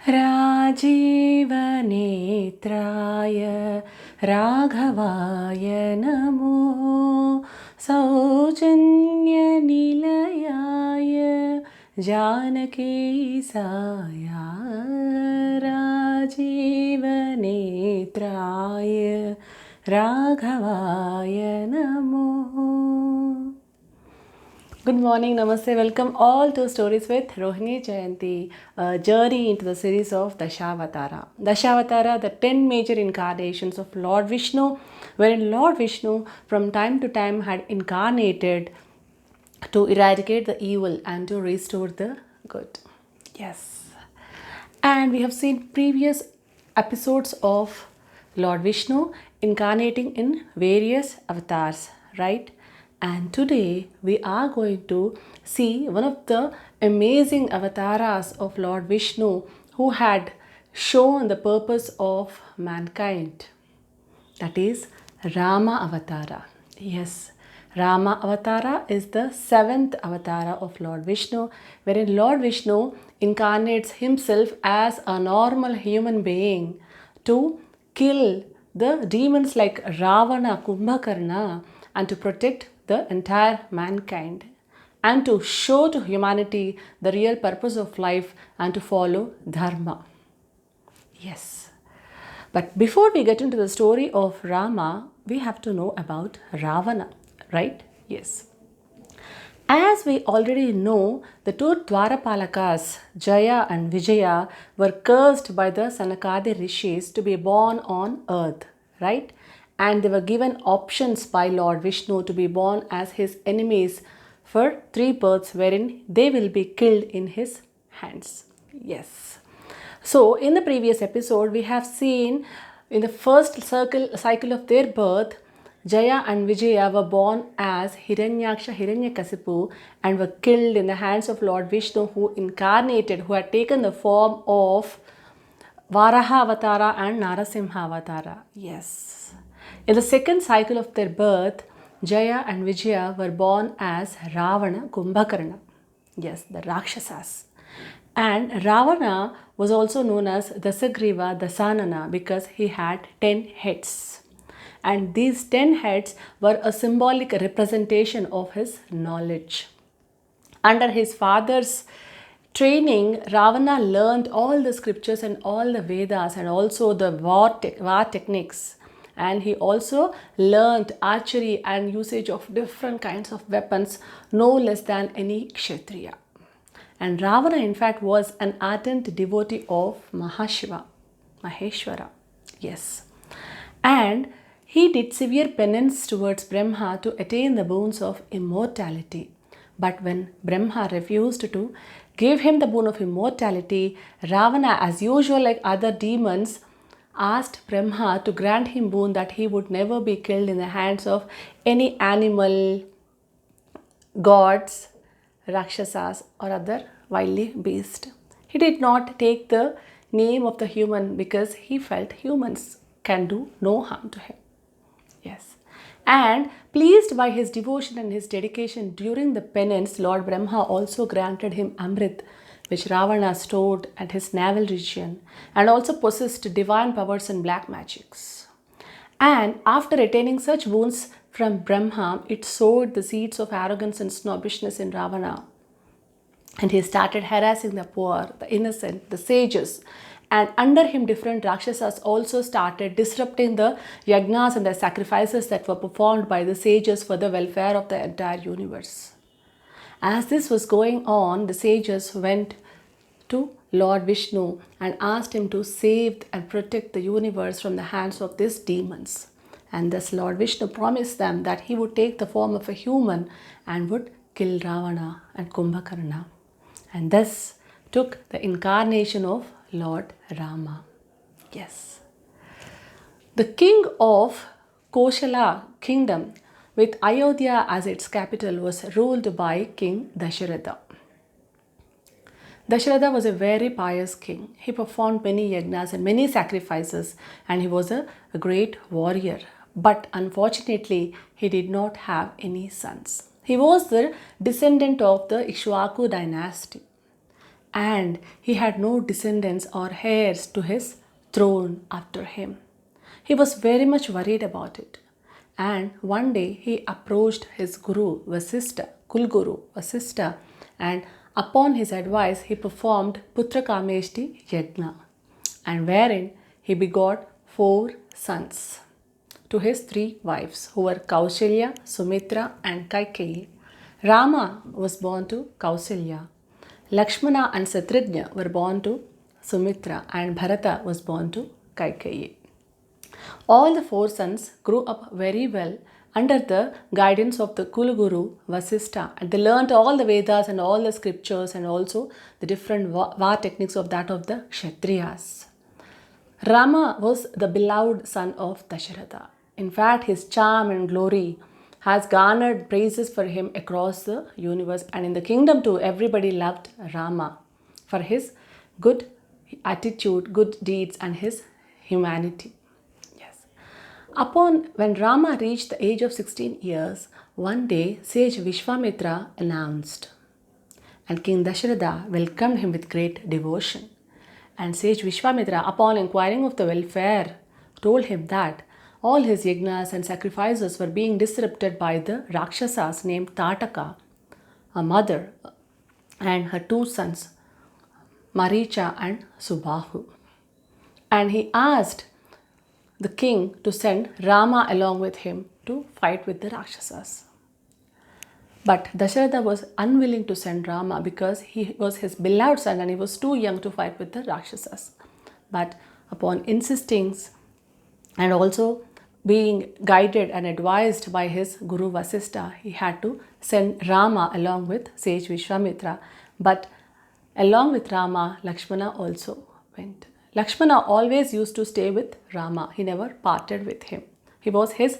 राजीवनेत्राय राघवाय NaMo सौजन्यनिलयाय जानकीसाय राजीवनेत्राय राघवाय NaMo. Good morning, Namaste. Welcome all to Stories with Rohini Jayanti, a journey into the series of Dashavatara. Dashavatara, the 10 major incarnations of Lord Vishnu, wherein Lord Vishnu from time to time had incarnated to eradicate the evil and to restore the good. Yes. And we have seen previous episodes of Lord Vishnu incarnating in various avatars, right? And today we are going to see one of the amazing avatars of Lord Vishnu who had shown the purpose of mankind. That is Rama Avatara. Yes, Rama Avatara is the 7th Avatara of Lord Vishnu, wherein Lord Vishnu incarnates himself as a normal human being to kill the demons like Ravana, Kumbhakarna, and to protect the entire mankind, and to show to humanity the real purpose of life and to follow Dharma. Yes. But before we get into the story of Rama, we have to know about Ravana, right? Yes. As we already know, the two Dwarapalakas, Jaya and Vijaya, were cursed by the Sanakadi rishis to be born on earth, right? And they were given options by Lord Vishnu to be born as his enemies for 3 births, wherein they will be killed in his hands. Yes. So, in the previous episode, we have seen in the first cycle of their birth, Jaya and Vijaya were born as Hiranyaksha, Hiranyakasipu, and were killed in the hands of Lord Vishnu, who incarnated, who had taken the form of Varaha Avatara and Narasimha Avatara. Yes. In the second cycle of their birth, Jaya and Vijaya were born as Ravana, Kumbhakarna. Yes, the Rakshasas. And Ravana was also known as Dasagriva Dasanana because he had 10 heads. And these 10 heads were a symbolic representation of his knowledge. Under his father's training, Ravana learned all the scriptures and all the Vedas and also the war techniques. And he also learned archery and usage of different kinds of weapons no less than any Kshatriya. And Ravana, in fact, was an ardent devotee of Mahashiva, Maheshwara. Yes. And he did severe penance towards Brahma to attain the boons of immortality. But when Brahma refused to give him the boon of immortality, Ravana, as usual, like other demons, asked Brahma to grant him boon that he would never be killed in the hands of any animal, gods, Rakshasas, or other wily beast. He did not take the name of the human because he felt humans can do no harm to him. Yes. And pleased by his devotion and his dedication during the penance, Lord Brahma also granted him Amrit, which Ravana stored at his navel region, and also possessed divine powers and black magics. And after attaining such boons from Brahma, it sowed the seeds of arrogance and snobbishness in Ravana. And he started harassing the poor, the innocent, the sages. And under him, different Rakshasas also started disrupting the yagnas and the sacrifices that were performed by the sages for the welfare of the entire universe. As this was going on, the sages went to Lord Vishnu and asked him to save and protect the universe from the hands of these demons. And thus Lord Vishnu promised them that he would take the form of a human and would kill Ravana and Kumbhakarna. And thus took the incarnation of Lord Rama. Yes. The king of Koshala kingdom with Ayodhya as its capital was ruled by King Dasharatha. Dasharatha was a very pious king. He performed many yagnas and many sacrifices, and he was a great warrior. But unfortunately, he did not have any sons. He was the descendant of the Ikshvaku dynasty. and he had no descendants or heirs to his throne after him. He was very much worried about it. And one day he approached his Guru Vasista, Kulguru Vasista, and upon his advice he performed Putrakameshti Yajna, and wherein he begot 4 sons to his 3 wives, who were Kausalya, Sumitra, and Kaikeyi. Rama was born to Kausalya. Lakshmana and Satrugna were born to Sumitra, and Bharata was born to Kaikeyi. All the 4 sons grew up very well under the guidance of the Kulguru Vasista, and they learnt all the Vedas and all the scriptures and also the different war techniques of that of the Kshatriyas. Rama was the beloved son of Dasharatha. In fact, his charm and glory has garnered praises for him across the universe, and in the kingdom too, everybody loved Rama for his good attitude, good deeds, and his humanity. Yes. When Rama reached the age of 16 years, one day sage Vishwamitra announced, and King Dasharatha welcomed him with great devotion. And sage Vishwamitra, upon inquiring of the welfare, told him that all his yajnas and sacrifices were being disrupted by the Rakshasas named Tataka, a mother, and her 2 sons, Maricha and Subahu. And he asked the king to send Rama along with him to fight with the Rakshasas. But Dasharatha was unwilling to send Rama because he was his beloved son and he was too young to fight with the Rakshasas. But upon insisting and also being guided and advised by his Guru Vasista, he had to send Rama along with sage Vishwamitra. But along with Rama, Lakshmana also went. Lakshmana always used to stay with Rama. He never parted with him. He was his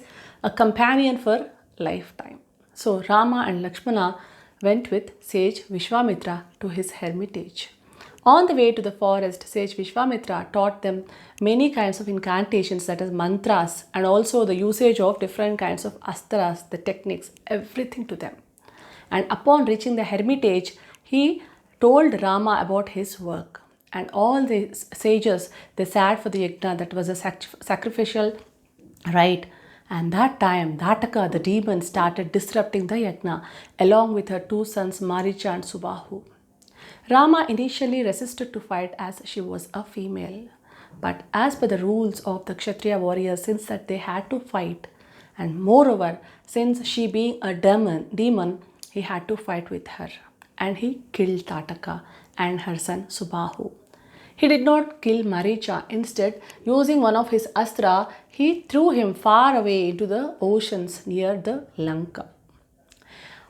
companion for lifetime. So Rama and Lakshmana went with sage Vishwamitra to his hermitage. On the way to the forest, sage Vishwamitra taught them many kinds of incantations, that is mantras, and also the usage of different kinds of astras, the techniques, everything to them. And upon reaching the hermitage, he told Rama about his work. And all the sages, they sat for the yajna, that was a sacrificial rite. And that time, Dhataka, the demon, started disrupting the yajna along with her 2 sons, Maricha and Subahu. Rama initially resisted to fight as she was a female. But as per the rules of the Kshatriya warriors, since that they had to fight, and moreover, since she being a demon, he had to fight with her. And he killed Tataka and her son Subahu. He did not kill Maricha. Instead, using one of his astra, he threw him far away into the oceans near the Lanka.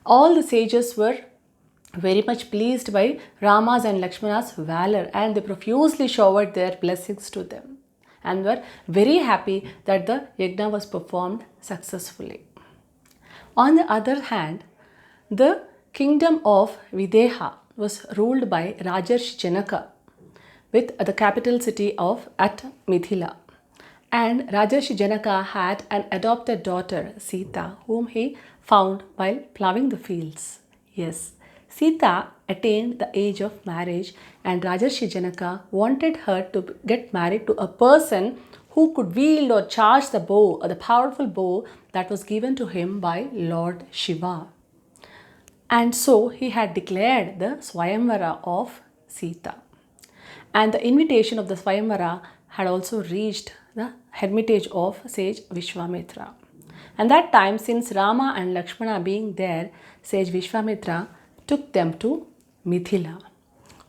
All the sages were very much pleased by Rama's and Lakshmana's valor, and they profusely showered their blessings to them and were very happy that the yajna was performed successfully. On the other hand, the kingdom of Videha was ruled by Rajarshi Janaka with the capital city at Mithila. And Rajarshi Janaka had an adopted daughter, Sita, whom he found while ploughing the fields. Yes, Sita attained the age of marriage, and Rajarshi Janaka wanted her to get married to a person who could wield or charge the bow, or the powerful bow that was given to him by Lord Shiva. And so he had declared the Swayamvara of Sita. And the invitation of the Swayamvara had also reached the hermitage of sage Vishwamitra. And that time, since Rama and Lakshmana being there, sage Vishwamitra took them to Mithila.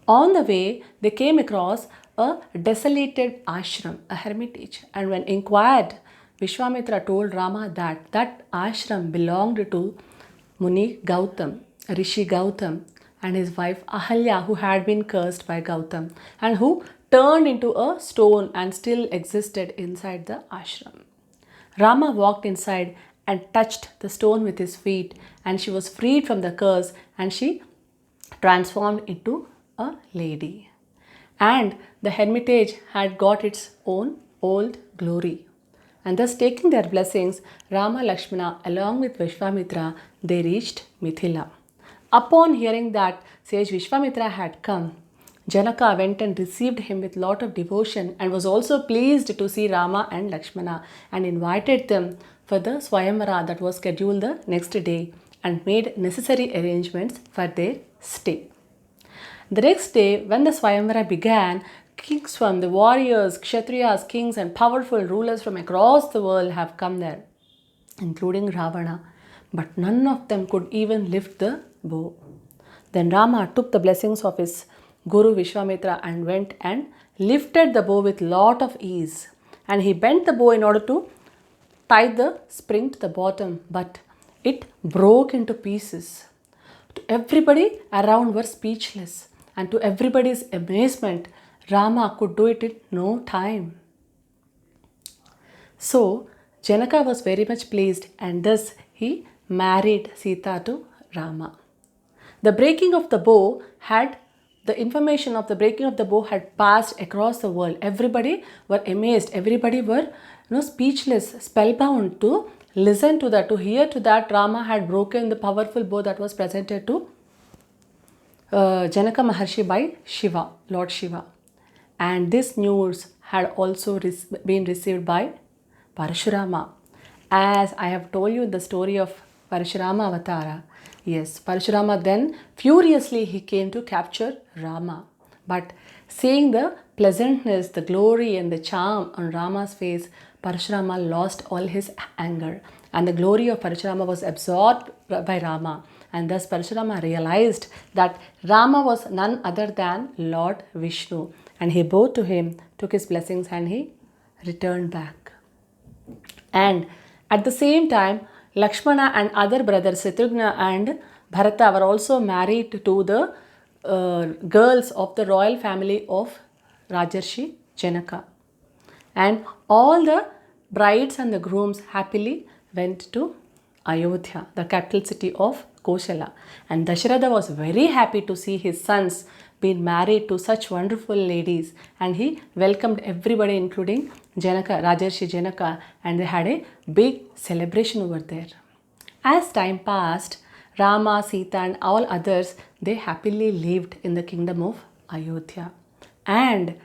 On the way, they came across a desolated ashram, a hermitage. And when inquired, Vishwamitra told Rama that that ashram belonged to Muni Gautam, Rishi Gautam, and his wife Ahalya, who had been cursed by Gautam and who turned into a stone and still existed inside the ashram. Rama walked inside and touched the stone with his feet, and she was freed from the curse, and she transformed into a lady. And the hermitage had got its own old glory. And thus, taking their blessings, Rama Lakshmana along with Vishwamitra, they reached Mithila. Upon hearing that sage Vishwamitra had come, Janaka went and received him with lot of devotion and was also pleased to see Rama and Lakshmana and invited them for the Swayamvara that was scheduled the next day and made necessary arrangements for their stay. The next day, when the Swayamvara began, kings from the warriors, kshatriyas, kings, and powerful rulers from across the world have come there, including Ravana, but none of them could even lift the bow. Then Rama took the blessings of his Guru Vishwamitra and went and lifted the bow with lot of ease. And he bent the bow in order to tie the spring to the bottom, but it broke into pieces. Everybody around were speechless, and to everybody's amazement, Rama could do it in no time. So, Janaka was very much pleased, and thus he married Sita to Rama. The breaking of the bow had the information of the breaking of the bow had passed across the world. Everybody were amazed. Everybody were speechless, spellbound to listen to that, to hear to that Rama had broken the powerful bow that was presented to Janaka Maharshi by Shiva, Lord Shiva. And this news had also been received by Parashurama. As I have told you the story of Parashurama Avatara. Yes, Parashurama then furiously he came to capture Rama. But seeing the pleasantness, the glory and the charm on Rama's face, Parashurama lost all his anger. And the glory of Parashurama was absorbed by Rama. And thus Parashurama realized that Rama was none other than Lord Vishnu. And he bowed to him, took his blessings, and he returned back. And at the same time, Lakshmana and other brothers Shatrughna and Bharata were also married to the girls of the royal family of Rajarshi Janaka. And all the brides and the grooms happily went to Ayodhya, the capital city of Koshala. And Dasharatha was very happy to see his sons being married to such wonderful ladies, and he welcomed everybody including Janaka, Rajarshi Janaka, and they had a big celebration over there. As time passed, Rama, Sita and all others, they happily lived in the kingdom of Ayodhya. And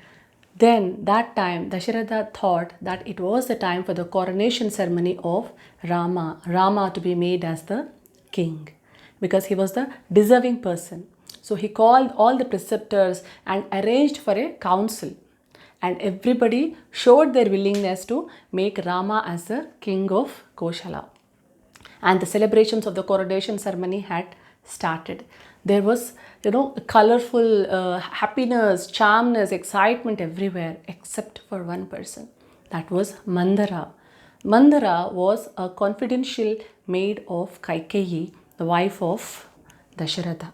then that time Dasharatha thought that it was the time for the coronation ceremony of Rama to be made as the king, because he was the deserving person. So he called all the preceptors and arranged for a council. And everybody showed their willingness to make Rama as the king of Koshala. And the celebrations of the coronation ceremony had started. There was, colorful happiness, charmness, excitement everywhere except for one person. That was Mandara. Mandara was a confidential maid of Kaikeyi, the wife of Dasharatha.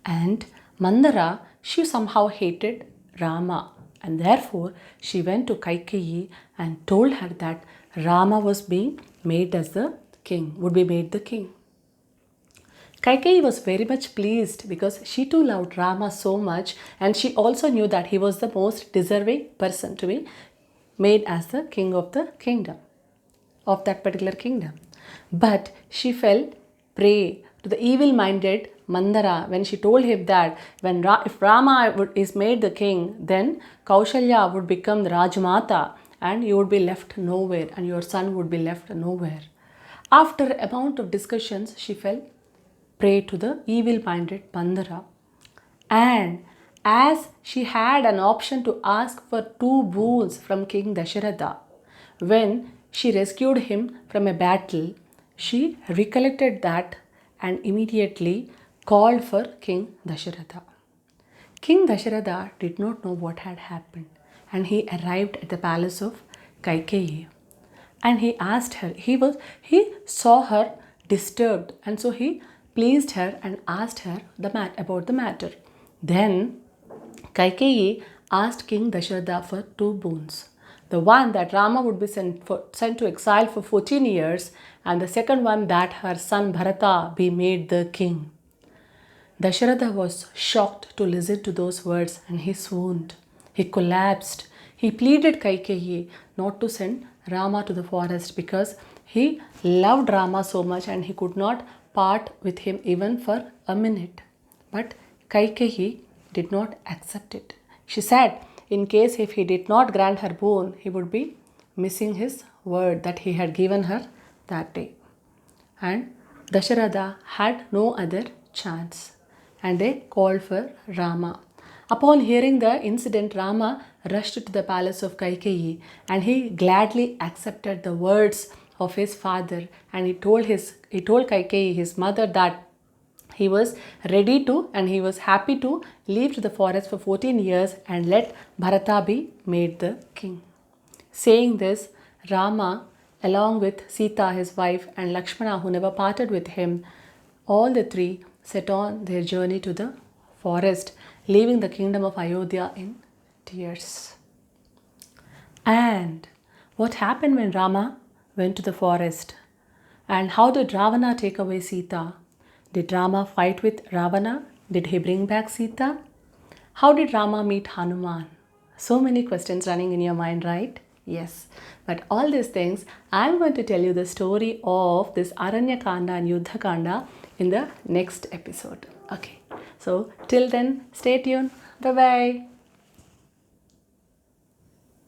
And Mandara, she somehow hated Rama, and therefore she went to Kaikeyi and told her that Rama was being made as the king, would be made the king. Kaikeyi was very much pleased because she too loved Rama so much, and she also knew that he was the most deserving person to be made as the king of the kingdom, of that particular kingdom. But she fell prey to the evil-minded Mandara when she told him that if Rama is made the king, then Kaushalya would become the Rajmata and you would be left nowhere, and your son would be left nowhere. After a amount of discussions, she fell prey to the evil-minded Mandara. And as she had an option to ask for 2 boons from King Dasharatha, when she rescued him from a battle, she recollected that and immediately called for King Dasharatha. King Dasharatha did not know what had happened, and he arrived at the palace of Kaikeyi. And he asked her, he saw her disturbed, and so he pleased her and asked her about the matter. Then Kaikeyi asked King Dasharatha for 2 boons. The one that Rama would be sent to exile for 14 years, and the second one that her son Bharata be made the king. Dasharatha was shocked to listen to those words, and he swooned. He collapsed. He pleaded Kaikeyi not to send Rama to the forest because he loved Rama so much and he could not part with him even for a minute. But Kaikeyi did not accept it. She said, in case if he did not grant her boon, he would be missing his word that he had given her that day. And Dasharatha had no other chance, and they called for Rama. Upon hearing the incident, Rama rushed to the palace of Kaikeyi, and he gladly accepted the words of his father, and he told Kaikeyi, his mother, that he was ready to and he was happy to leave to the forest for 14 years and let Bharata be made the king. Saying this, Rama, along with Sita, his wife, and Lakshmana, who never parted with him, all the three set on their journey to the forest, leaving the kingdom of Ayodhya in tears. And what happened when Rama went to the forest? And how did Ravana take away Sita? Did Rama fight with Ravana? Did he bring back Sita? How did Rama meet Hanuman? So many questions running in your mind, right? Yes. But all these things, I'm going to tell you the story of this Aranya Kanda and Yuddha Kanda in the next episode. Okay. So till then, stay tuned. Bye bye.